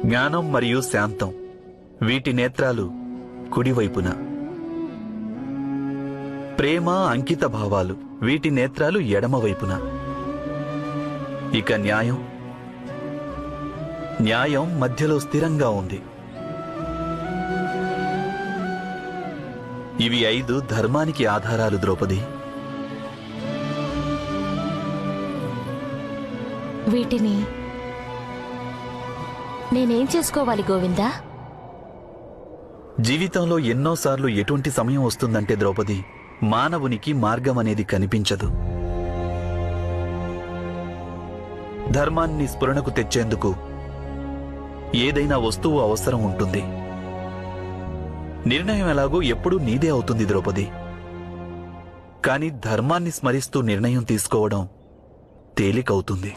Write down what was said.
జ్ఞానం మరియు శాంతం వీటి నేత్రాలు కుడివైపున, ప్రేమ అంకిత భావాలు వీటి నేత్రాలు ఎడమవైపున. ఇక న్యాయం మధ్యలో స్థిరంగా ఉంది. ఇవి 5 ధర్మానికి ఆధారాలు ద్రౌపది. వీటిని నేనేం చేసుకోవాలి గోవిందా? జీవితంలో ఎన్నోసార్లు ఎటువంటి సమయం వస్తుందంటే ద్రౌపది, మానవునికి మార్గం అనేది కనిపించదు. ధర్మాన్ని స్ఫురణకు తెచ్చేందుకు ఏదైనా వస్తువు అవసరం ఉంటుంది. నిర్ణయం ఎలాగో ఎప్పుడూ నీదే అవుతుంది ద్రౌపది. కాని ధర్మాన్ని స్మరిస్తూ నిర్ణయం తీసుకోవడం తేలికవుతుంది.